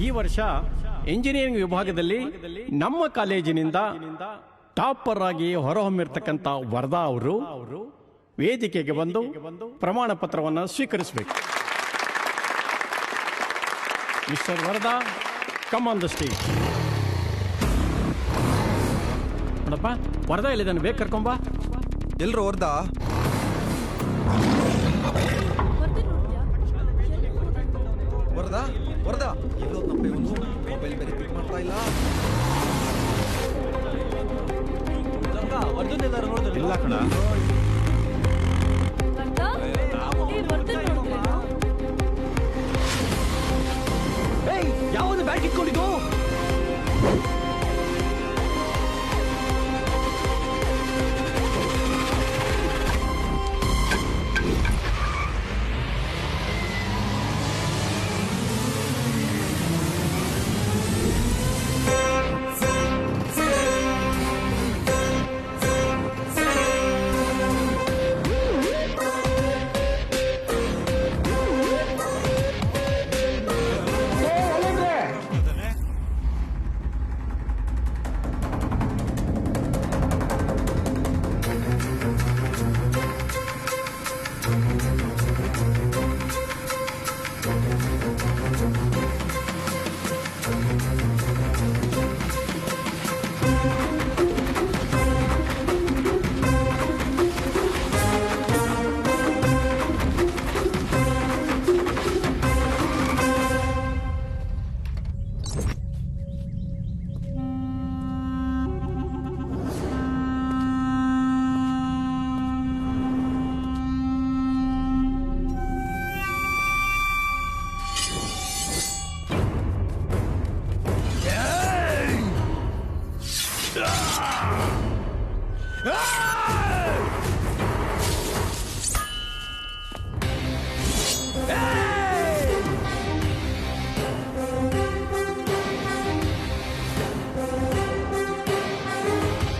ಈ ವರ್ಷ ಇಂಜಿನಿಯರಿಂಗ್ ವಿಭಾಗದಲ್ಲಿ ನಮ್ಮ ಕಾಲೇಜಿನಿಂದ ಟಾಪರ್ ಆಗಿ ಹೊರಹೊಮ್ಮಿರ್ತಕ್ಕಂಥ ವರದಾ ಅವರು ವೇದಿಕೆಗೆ ಬಂದು ಪ್ರಮಾಣ ಪತ್ರವನ್ನು ಸ್ವೀಕರಿಸಬೇಕು. Mister Varada, come on the stage. ನೋಡಪ್ಪ, ವರದಾ ಇಲ್ಲಿದ್ದಾನೆ, ಬೇಕು ಕರ್ಕೊಂಬ. ಎಲ್ರು ವರದಾ? ವರದಾ ವರದಾ ಎಲ್ಲೋ ತಪ್ಪೆ, ಒಂದು ಮೊಬೈಲ್ ಬೇರೆ ಪಿಕ್ ಮಾಡ್ತಾ ಇಲ್ಲ. ಇಲ್ಲ ಕಣ. ಯಾವುದು ಬ್ಯಾಗ್ ಇಟ್ಕೊಂಡಿದ್ದು?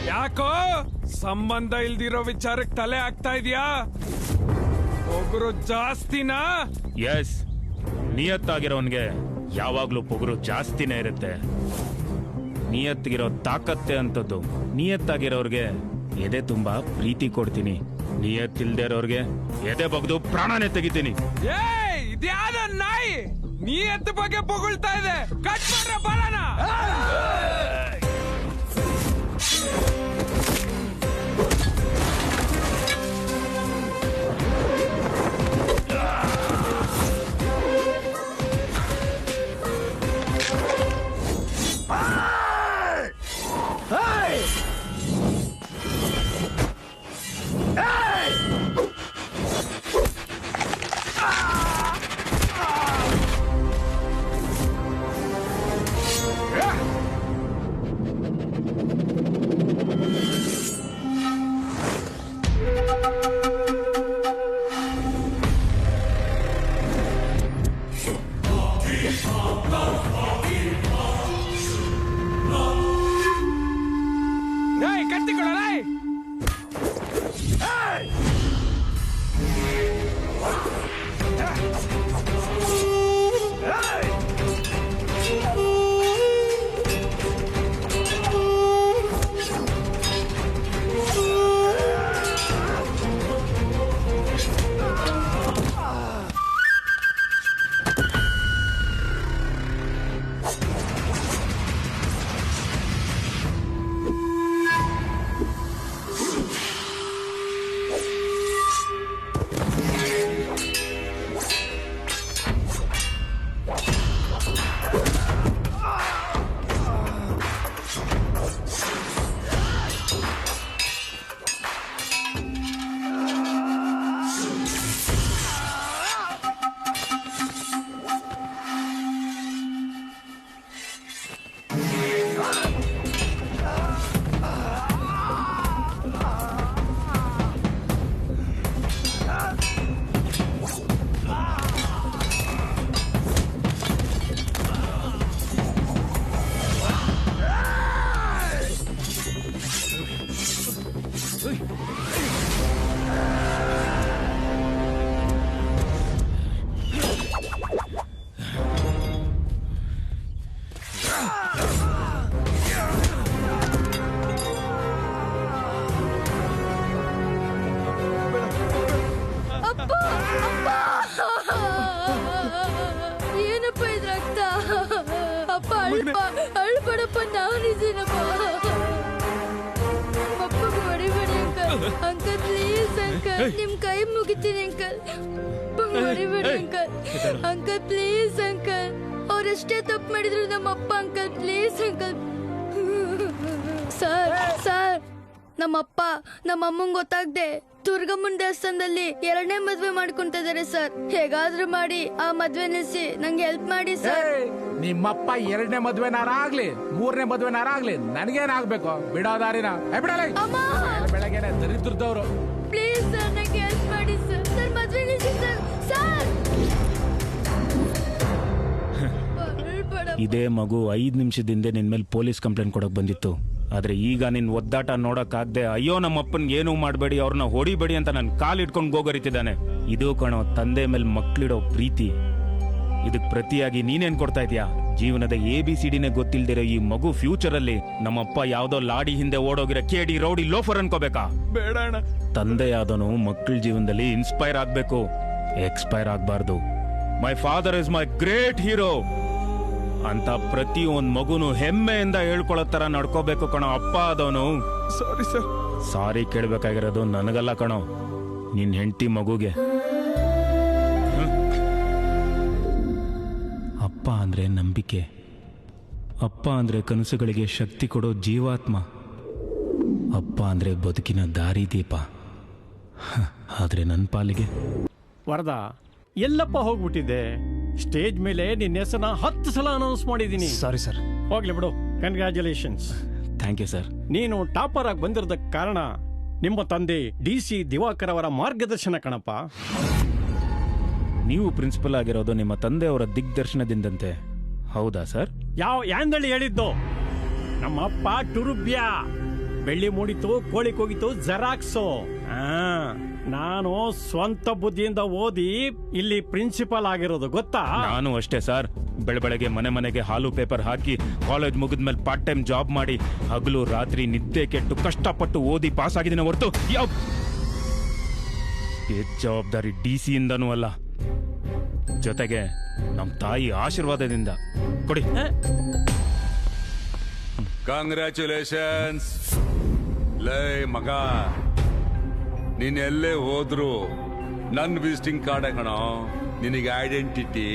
ಯಾಕೋ ಸಂಬಂಧ ಇಲ್ದಿರೋ ವಿಚಾರಕ್ಕೆ ತಲೆ ಆಗ್ತಾ ಇದೆಯಾ? ಪೊಗರು ಜಾಸ್ತಿನಾ? ಎಸ್, ನಿಯತ್ತಾಗಿರೋನ್ಗೆ ಯಾವಾಗ್ಲೂ ಪೊಗರು ಜಾಸ್ತಿನೇ ಇರುತ್ತೆ. ನಿಯತ್ತಿಗಿರೋ ತಾಕತ್ತೆ ಅಂತದ್ದು. ನಿಯತ್ತಾಗಿರೋರ್ಗೆ ಎದೆ ತುಂಬಾ ಪ್ರೀತಿ ಕೊಡ್ತೀನಿ. ನಿಯತ್ತಿಲ್ದೇ ಇರೋರ್ಗೆ ಎದೆ ಬಗ್ದು ಪ್ರಾಣನೇ ತೆಗಿತೀನಿ. ಏಯ್, ಇದ್ಯಾದ ನಾಯಿ ನೀ ಎತ್ತ ಬಗ್ಗೆ ಪೊಗಳ್ತಾ ಇದೆ. ಕಟ್ ಮಾಡ್ರೆ ಬರೋಣ. ಅಪ್ಪ ಏನಪ್ಪ ಇದ್ ರಕ್ತ? ಅಪ್ಪ ಅಳ್ಬೇಡಪ್ಪ, ನಾನಿದ್ದೀನಪ್ಪ. ಅಪ್ಪಗೆ ಹೊಡಿಬೇಡಿ ಅಂಕಲ್. ಅಂಕಲ್ ಪ್ಲೀಸ್ ಅಂಕಲ್, ನಿಮ್ ಕೈ ಮುಗಿತೀನಿ ಅಂಕಲ್. ಹೊಡಿಬೇಡಿ ಅಂಕಲ್. ಅಂಕಲ್ ಪ್ಲೀಸ್ ಅಂಕಲ್, ಅವ್ರೆಷ್ಟೇ ತಪ್ಪು ಮಾಡಿದ್ರು ನಮ್ಮ ಅಪ್ಪ ಅಂಕಲ್. Please uncle. ಸರ್ ನಮ್ಮಪ್ಪ ನಮ್ಮ ಅಮ್ಮಂಗ್ ಗೊತ್ತಾಗ್ದೆ ದುರ್ಗಮ್ಮನ ದೇವಸ್ಥಾನದಲ್ಲಿ 2ನೇ ಮದ್ವೆ ಮಾಡ್ಕೊಂತ ಇದಾರೆ ಸರ್. ಹೇಗಾದ್ರೂ ಮಾಡಿ ಆ ಮದ್ವೆ ನಿಲ್ಸಿ ನಂಗೆ ಹೆಲ್ಪ್ ಮಾಡಿ ಸರ್. ನಿಮ್ಮಪ್ಪ 2ನೇ ಮದ್ವೆನಾರಾಗ್ಲಿ 3ನೇ ಮದ್ವೆನಾರಾಗ್ಲಿ ನನ್ಗೇನಾಗ್ಬೇಕು? ಬಿಡೋದಾರಿನ ಬಿಡಲ್ಲ. ಬೆಳಗ್ಗೆನೆ ದರಿದ್ರದವ್ರು. ಪ್ಲೀಸ್ ಸರ್ ನಂಗೆ ಹೆಲ್ಪ್ ಮಾಡಿ ಸರ್. ಸರ್ ಮದ್ವೆ ನಿಲ್ಸಿ ಸರ್. ಸರ್ ಇದೇ ಮಗು 5 ನಿಮಿಷದಿಂದ ನಿನ್ ಮೇಲೆ ಪೊಲೀಸ್ ಕಂಪ್ಲೇಂಟ್ ಕೊಡಕ್ ಬಂದಿತ್ತು. ಆದ್ರೆ ಈಗ ನಿನ್ ಒದ್ದಾಟ ನೋಡಕ್ಕಾಗ್ದೆ ಅಯ್ಯೋ ನಮ್ಮಪ್ಪನ್ಗೆ ಏನೂ ಮಾಡಬೇಡಿ, ಅವ್ರನ್ನ ಹೊಡಿಬೇಡಿ ಅಂತ ನನ್ ಕಾಲಿಟ್ಕೊಂಡು ಗೋಗರಿತಿದ್ದಾನೆ. ಇದು ಕಣೋ ತಂದೆ ಮೇಲೆ ಮಕ್ಳಿಡೋ ಪ್ರೀತಿ. ಇದಕ್ ಪ್ರತಿಯಾಗಿ ನೀನೇನ್ ಕೊಡ್ತಾ ಇದೀಯಾ? ಜೀವನದ ABCDನೇ ಗೊತ್ತಿಲ್ದಿರೋ ಈ ಮಗು ಫ್ಯೂಚರ್ ಅಲ್ಲಿ ನಮ್ಮಪ್ಪ ಯಾವ್ದೋ ಲಾಡಿ ಹಿಂದೆ ಓಡೋಗಿರೋ ಕೇಡಿ ರೌಡಿ ಲೋಫರ್ ಅನ್ಕೋಬೇಕಾ? ಬೇಡ ಅಣ್ಣ. ತಂದೆ ಯಾವ್ದನು ಮಕ್ಕಳ ಜೀವನದಲ್ಲಿ ಇನ್ಸ್ಪೈರ್ ಆಗ್ಬೇಕು, ಎಕ್ಸ್ಪೈರ್ ಆಗ್ಬಾರ್ದು. My father is my great hero ಅಂತ ಪ್ರತಿ ಒಂದ್ ಮಗುನು ಹೆಮ್ಮೆಯಿಂದ ಹೇಳ್ಕೊಳ್ಳೋ ತರ ನಡ್ಕೋಬೇಕು ಕಣೋ ಅಪ್ಪ ಆದವನು. Sorry sir. ಸಾರಿ ಕೇಳ್ಬೇಕಾಗಿರೋದು ನನಗಲ್ಲ ಕಣೋ, ನಿನ್ ಹೆಂಡತಿ ಮಗುಗೆ. ಅಪ್ಪ ಅಂದ್ರೆ ನಂಬಿಕೆ, ಅಪ್ಪ ಅಂದ್ರೆ ಕನಸುಗಳಿಗೆ ಶಕ್ತಿ ಕೊಡೋ ಜೀವಾತ್ಮ, ಅಪ್ಪ ಅಂದ್ರೆ ಬದುಕಿನ ದಾರಿದೀಪ. ಆದ್ರೆ ನನ್ನ ಪಾಲಿಗೆ ವರದಾ ಎಲ್ಲಪ್ಪ ಹೋಗ್ಬಿಟ್ಟಿದ್ದೆ? ಸ್ಟೇಜ್ ಮೇಲೆ ನಿನ್ನ ಹೆಸರನ್ನ 10 ಸಲ ಅನೌನ್ಸ್ ಮಾಡಿದ್ದೀನಿ. Sorry sir. ಹೋಗ್ಲಿ ಬಿಡು, ಕಂಗ್ರ್ಯಾಚುಲೇಷನ್ಸ್. Thank you sir. ನೀನು ಟಾಪರ್ ಆಗಿ ಬಂದಿರೋದಕ್ಕೆ ಕಾರಣ ನಿಮ್ಮ ತಂದೆ DC ದಿವಾಕರ್ ಅವರ ಮಾರ್ಗದರ್ಶನ ಕಣಪ್ಪ. ನೀವು ಪ್ರಿನ್ಸಿಪಲ್ ಆಗಿರೋದು ನಿಮ್ಮ ತಂದೆಯವರ ದಿಗ್ದರ್ಶನದಿಂದಂತೆ, ಹೌದಾ ಸರ್? ಯಾವ ಯಾಂದಳಿ ಹೇಳಿದ್ದು? ನಮ್ಮ ಅಪ್ಪ ಟುರುಬ್ಯ. ಬೆಳ್ಳಿ ಮೂಡಿತು, ಕೋಳಿ ಕೂಗಿತು, ಜೆರಾಕ್ಸು. ನಾನು ಸ್ವಂತ ಬುದ್ಧಿಯಿಂದ ಓದಿ ಇಲ್ಲಿ ಪ್ರಿನ್ಸಿಪಲ್ ಆಗಿರೋದು, ಗೊತ್ತಾ? ನಾನು ಅಷ್ಟೇ ಸರ್. ಬೆಳಬೆಳಗ್ಗೆ ಮನೆಗೆ ಹಾಲು ಪೇಪರ್ ಹಾಕಿ ಕಾಲೇಜ್ ಮುಗಿದ್ಮೇಲೆ ಪಾರ್ಟ್ ಟೈಮ್ ಜಾಬ್ ಮಾಡಿ ಹಗಲು ರಾತ್ರಿ ನಿದ್ದೆ ಕೆಟ್ಟು ಕಷ್ಟಪಟ್ಟು ಓದಿ ಪಾಸ್ ಆಗಿದ್ದೀನಿ ಹೊರತು ಯಾವ ಜವಾಬ್ದಾರಿ DC ಇಂದನೂ ಅಲ್ಲ, ಜೊತೆಗೆ ನಮ್ಮ ತಾಯಿ ಆಶೀರ್ವಾದದಿಂದ. ಕೊಡಿ. ಕಂಗ್ರ್ಯಾಚುಲೇಷನ್ಸ್. ಲೈ ಮಗ, ನೀನ್ ಎಲ್ಲೇ ಹೋದ್ರು ನನ್ ವಿಸಿಟಿಂಗ್ ಕಾರ್ಡ್ ಕಣೋ ನಿನಗೆ ಐಡೆಂಟಿಟಿ.